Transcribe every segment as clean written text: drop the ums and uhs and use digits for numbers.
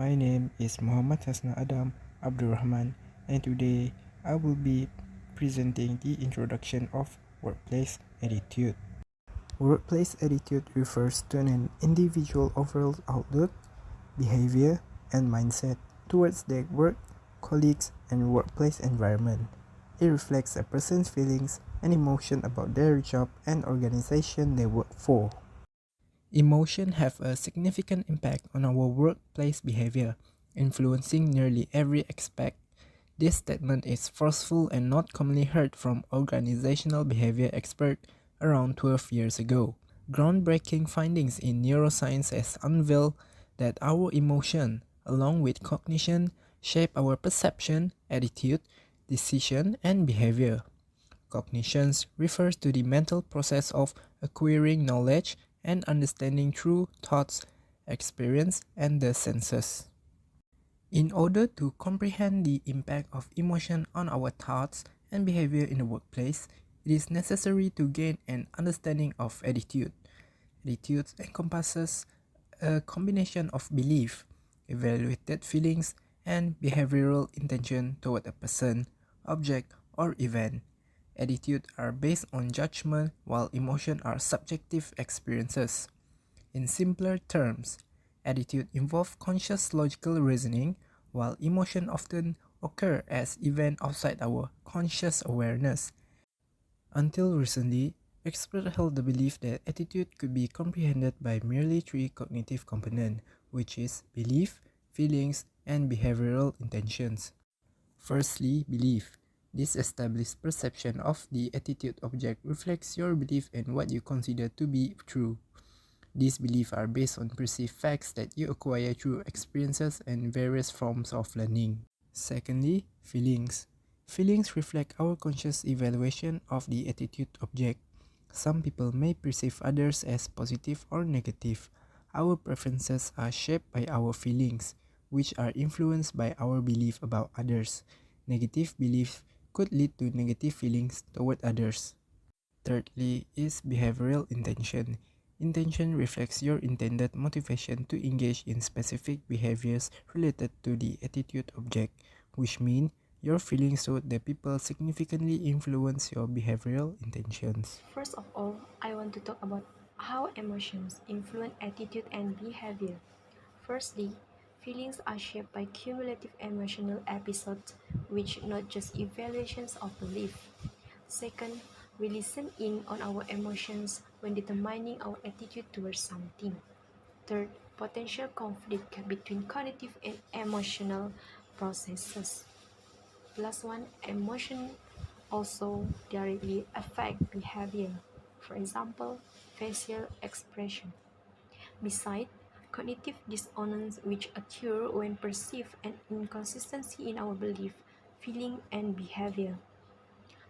My name is Muhammad Hasna Adam Abdurrahman, and today I will be presenting the introduction of workplace attitude. Workplace attitude refers to an individual overall outlook, behavior, and mindset towards their work, colleagues, and workplace environment. It reflects a person's feelings and emotion about their job and organization they work for. Emotion have a significant impact on our workplace behavior, influencing nearly every aspect. This statement is forceful and not commonly heard from organizational behavior experts around 12 years ago. Groundbreaking findings in neuroscience has unveiled that our emotion, along with cognition, shape our perception, attitude, decision, and behavior. Cognition refers to the mental process of acquiring knowledge and understanding through thoughts, experience, and the senses. In order to comprehend the impact of emotion on our thoughts and behavior in the workplace, it is necessary to gain an understanding of attitude. Attitude encompasses a combination of belief, evaluated feelings, and behavioral intention toward a person, object, or event. Attitude are based on judgment, while emotion are subjective experiences. In simpler terms, attitude involves conscious logical reasoning, while emotion often occur as events outside our conscious awareness. Until recently, experts held the belief that attitude could be comprehended by merely three cognitive components, which is belief, feelings, and behavioral intentions. Firstly, belief. This established perception of the attitude object reflects your belief in what you consider to be true. These beliefs are based on perceived facts that you acquire through experiences and various forms of learning. Secondly, feelings. Feelings reflect our conscious evaluation of the attitude object. Some people may perceive others as positive or negative. Our preferences are shaped by our feelings, which are influenced by our belief about others. Negative beliefs could lead to negative feelings toward others. Thirdly is behavioral intention. Intention reflects your intended motivation to engage in specific behaviors related to the attitude object, which means your feelings toward the people significantly influence your behavioral intentions. First of all, I want to talk about how emotions influence attitude and behavior. Firstly, feelings are shaped by cumulative emotional episodes, which not just evaluations of belief. Second, we listen in on our emotions when determining our attitude towards something. Third, potential conflict between cognitive and emotional processes. Plus one, emotion also directly affect behavior. For example, facial expression. Besides, cognitive dissonance which occur when perceived an inconsistency in our belief, feeling, and behavior.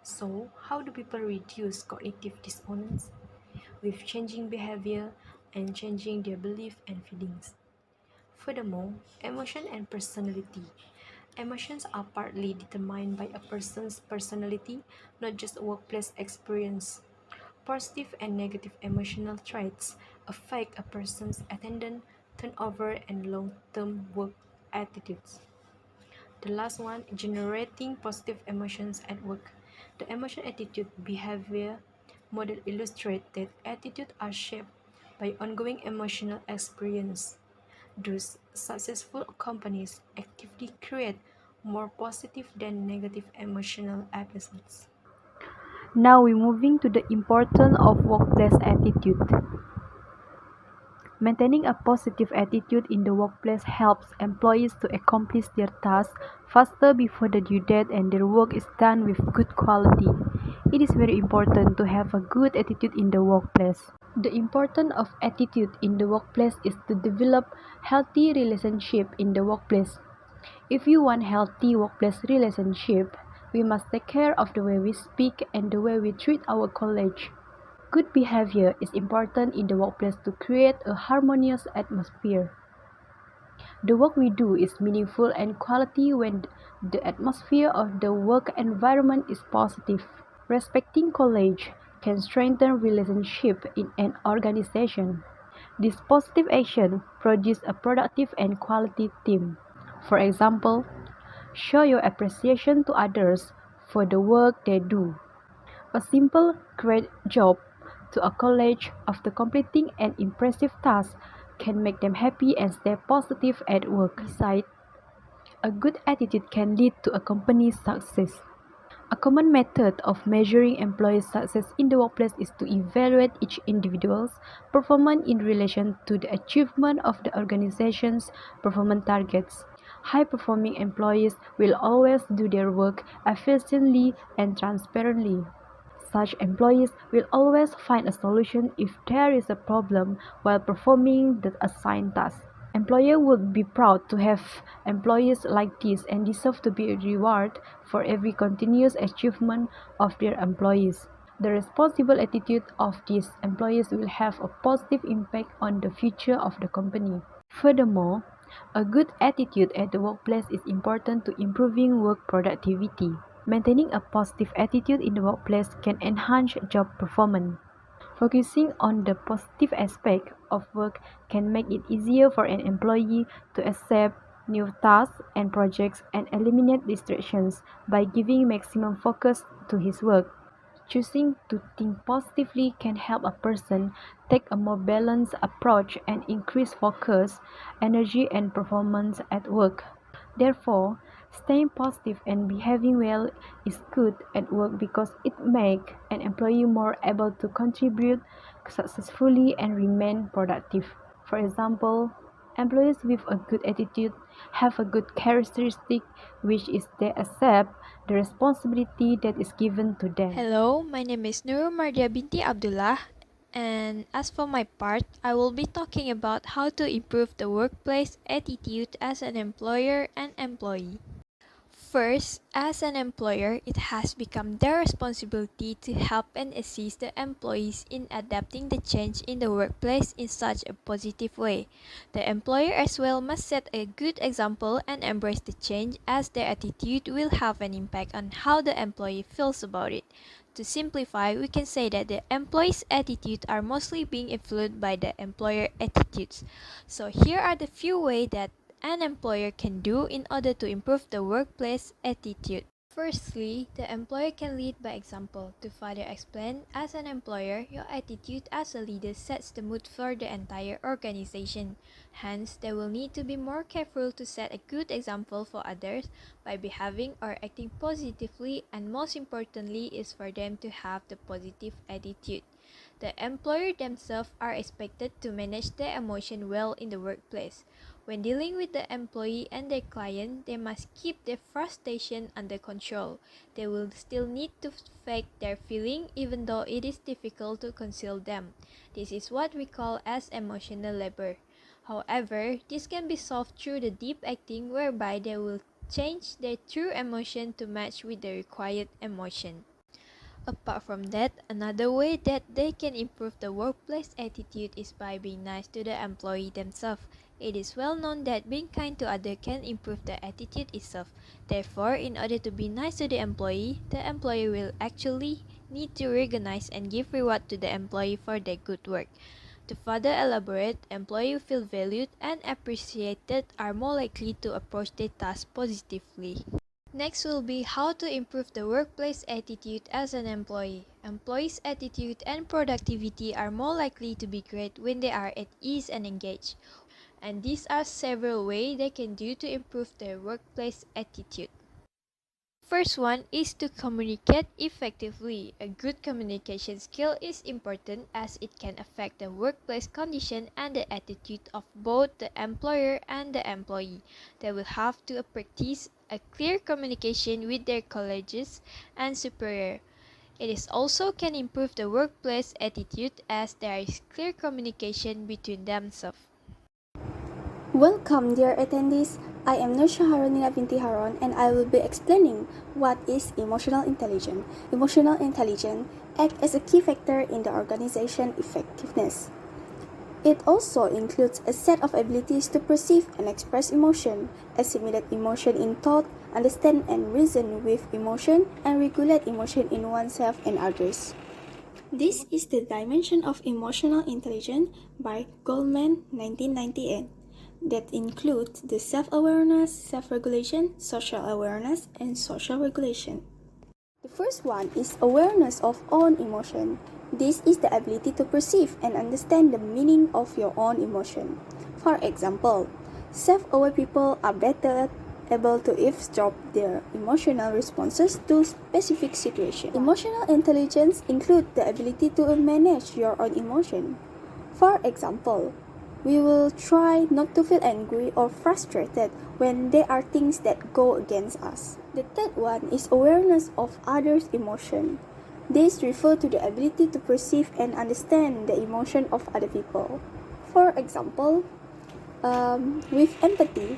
So, how do people reduce cognitive dissonance? With changing behavior and changing their belief and feelings. Furthermore, emotion and personality. Emotions are partly determined by a person's personality, not just workplace experience. Positive and negative emotional traits affect a person's attendance, turnover, and long-term work attitudes. The last one, generating positive emotions at work. The emotion attitude behavior model illustrates that attitudes are shaped by ongoing emotional experience. Thus, successful companies actively create more positive than negative emotional episodes. Now we're moving to the importance of workplace attitude. Maintaining a positive attitude in the workplace helps employees to accomplish their tasks faster before the due date and their work is done with good quality. It is very important to have a good attitude in the workplace. The importance of attitude in the workplace is to develop healthy relationship in the workplace. If you want healthy workplace relationship, we must take care of the way we speak and the way we treat our colleagues. Good behavior is important in the workplace to create a harmonious atmosphere. The work we do is meaningful and quality when the atmosphere of the work environment is positive. Respecting colleagues can strengthen relationships in an organization. This positive action produces a productive and quality team. For example, show your appreciation to others for the work they do. A simple, great job to a colleague after completing an impressive task can make them happy and stay positive at work. Besides, a good attitude can lead to a company's success. A common method of measuring employee success in the workplace is to evaluate each individual's performance in relation to the achievement of the organization's performance targets. High-performing employees will always do their work efficiently and transparently. Such employees will always find a solution if there is a problem while performing the assigned task. Employers would be proud to have employees like this and deserve to be rewarded for every continuous achievement of their employees. The responsible attitude of these employees will have a positive impact on the future of the company. Furthermore, a good attitude at the workplace is important to improving work productivity. Maintaining a positive attitude in the workplace can enhance job performance. Focusing on the positive aspect of work can make it easier for an employee to accept new tasks and projects and eliminate distractions by giving maximum focus to his work. Choosing to think positively can help a person take a more balanced approach and increase focus, energy, and performance at work. Therefore, staying positive and behaving well is good at work because it makes an employee more able to contribute successfully and remain productive. For example, employees with a good attitude have a good characteristic, which is they accept the responsibility that is given to them. Hello, my name is Nurul Mardia binti Abdullah, and as for my part, I will be talking about how to improve the workplace attitude as an employer and employee. First, as an employer, it has become their responsibility to help and assist the employees in adapting the change in the workplace in such a positive way. The employer as well must set a good example and embrace the change, as their attitude will have an impact on how the employee feels about it. To simplify, we can say that the employee's attitudes are mostly being influenced by the employer attitudes. So here are the few ways that an employer can do in order to improve the workplace attitude. Firstly, the employer can lead by example. To further explain, as an employer, your attitude as a leader sets the mood for the entire organization. Hence, they will need to be more careful to set a good example for others by behaving or acting positively, and most importantly is for them to have the positive attitude. The employer themselves are expected to manage their emotion well in the workplace. When dealing with the employee and their client, they must keep their frustration under control. They will still need to fake their feeling even though it is difficult to conceal them. This is what we call as emotional labor. However, this can be solved through the deep acting, whereby they will change their true emotion to match with the required emotion. Apart from that, another way that they can improve the workplace attitude is by being nice to the employee themselves. It is well known that being kind to others can improve the attitude itself. Therefore, in order to be nice to the employee will actually need to recognize and give reward to the employee for their good work. To further elaborate, employees who feel valued and appreciated are more likely to approach their task positively. Next will be how to improve the workplace attitude as an employee. Employees' attitude and productivity are more likely to be great when they are at ease and engaged. And these are several ways they can do to improve their workplace attitude. First one is to communicate effectively. A good communication skill is important as it can affect the workplace condition and the attitude of both the employer and the employee. They will have to practice a clear communication with their colleagues and superior. It is also can improve the workplace attitude as there is clear communication between themselves. Welcome, dear attendees. I am Nusha Haronina binti Haron, and I will be explaining what is emotional intelligence. Emotional intelligence acts as a key factor in the organization effectiveness. It also includes a set of abilities to perceive and express emotion, assimilate emotion in thought, understand and reason with emotion, and regulate emotion in oneself and others. This is the dimension of emotional intelligence by Goldman 1998 that includes the self-awareness, self-regulation, social awareness, and social regulation. The first one is awareness of own emotion. This is the ability to perceive and understand the meaning of your own emotion. For example, self-aware people are better able to eavesdrop their emotional responses to specific situations. Emotional intelligence includes the ability to manage your own emotion. For example, we will try not to feel angry or frustrated when there are things that go against us. The third one is awareness of others' emotion. This refers to the ability to perceive and understand the emotion of other people. For example, with empathy,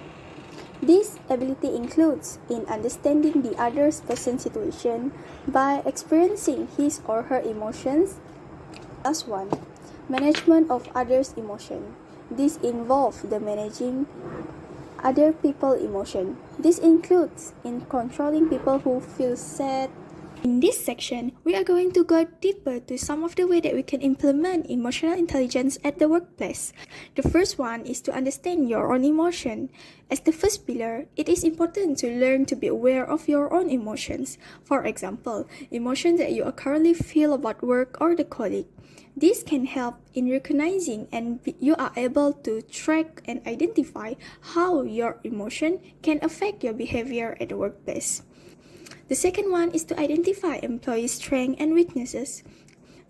this ability includes in understanding the other person's situation by experiencing his or her emotions. Last one, management of others' emotion. This involves the managing other people's emotion. This includes in controlling people who feel sad. In this section, we are going to go deeper to some of the way that we can implement emotional intelligence at the workplace. The first one is to understand your own emotion. As the first pillar, it is important to learn to be aware of your own emotions. For example, emotions that you currently feel about work or the colleague. This can help in recognizing and you are able to track and identify how your emotion can affect your behavior at the workplace. The second one is to identify employees' strengths and weaknesses.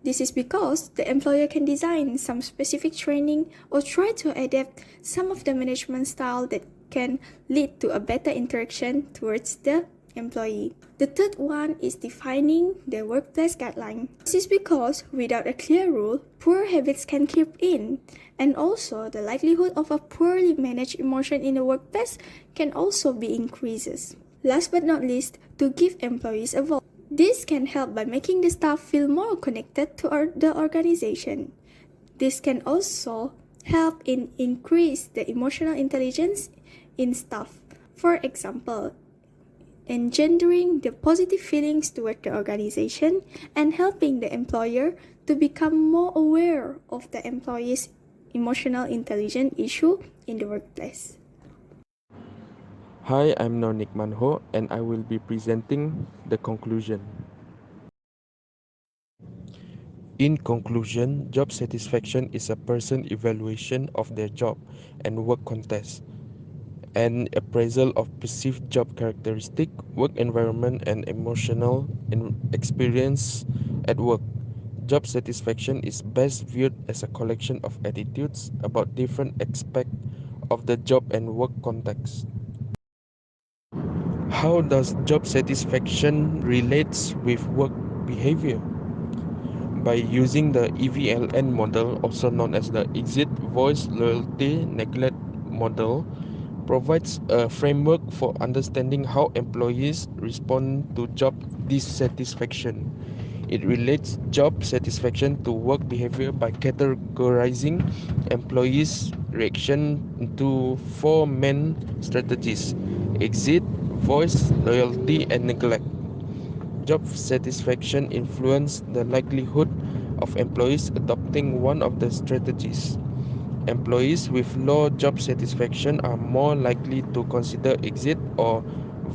This is because the employer can design some specific training or try to adapt some of the management style that can lead to a better interaction towards the employee. The third one is defining the workplace guideline. This is because without a clear rule, poor habits can creep in, and also the likelihood of a poorly managed emotion in the workplace can also be increases. Last but not least, to give employees a voice. This can help by making the staff feel more connected to the organization. This can also help in increase the emotional intelligence in staff. For example, engendering the positive feelings toward the organization and helping the employer to become more aware of the employee's emotional intelligence issue in the workplace. Hi, I'm Nonik Manho and I will be presenting the conclusion. In conclusion, job satisfaction is a person's evaluation of their job and work context, an appraisal of perceived job characteristic, work environment, and emotional experience at work. Job satisfaction is best viewed as a collection of attitudes about different aspects of the job and work context. How does job satisfaction relates with work behavior? By using the EVLN model, also known as the Exit Voice Loyalty Neglect model, provides a framework for understanding how employees respond to job dissatisfaction. It relates job satisfaction to work behavior by categorizing employees' reaction into four main strategies: exit, voice, loyalty, and neglect. Job satisfaction influences the likelihood of employees adopting one of the strategies. Employees with low job satisfaction are more likely to consider exit or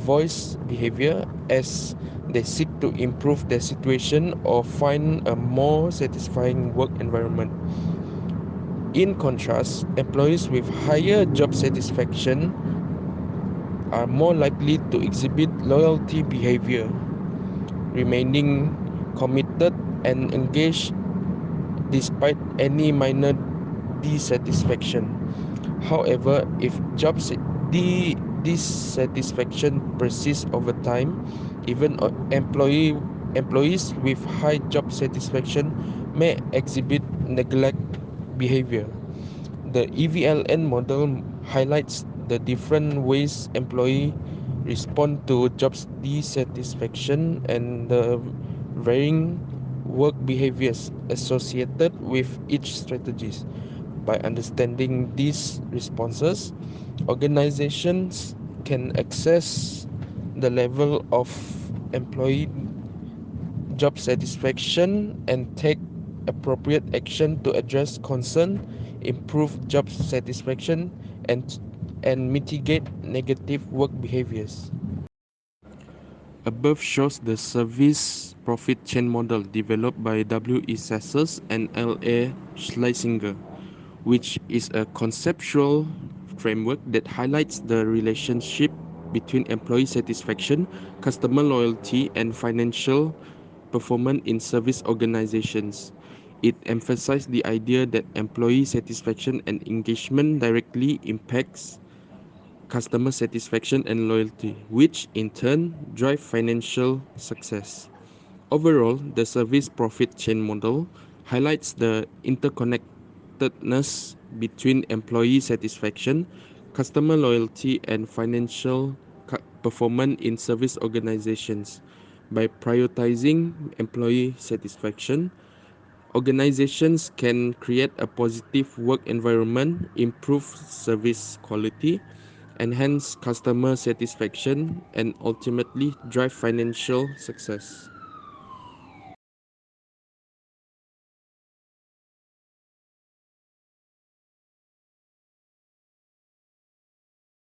voice behavior as they seek to improve their situation or find a more satisfying work environment. In contrast, employees with higher job satisfaction are more likely to exhibit loyalty behavior, remaining committed and engaged despite any minor dissatisfaction. However, if dissatisfaction persists over time, even employees with high job satisfaction may exhibit neglect behavior. The EVLN model highlights the different ways employees respond to job dissatisfaction and the varying work behaviors associated with each strategies. By understanding these responses, organizations can assess the level of employee job satisfaction and take appropriate action to address concern, improve job satisfaction, and mitigate negative work behaviors. Above shows the service profit chain model developed by W. E. Sasser and L. A. Schlesinger, which is a conceptual framework that highlights the relationship between employee satisfaction, customer loyalty, and financial performance in service organizations. It emphasized the idea that employee satisfaction and engagement directly impacts customer satisfaction and loyalty, which in turn drive financial success. Overall, the service profit chain model highlights the interconnectedness between employee satisfaction, customer loyalty, and financial performance in service organizations. By prioritizing employee satisfaction, organizations can create a positive work environment, improve service quality, enhance customer satisfaction, and ultimately drive financial success.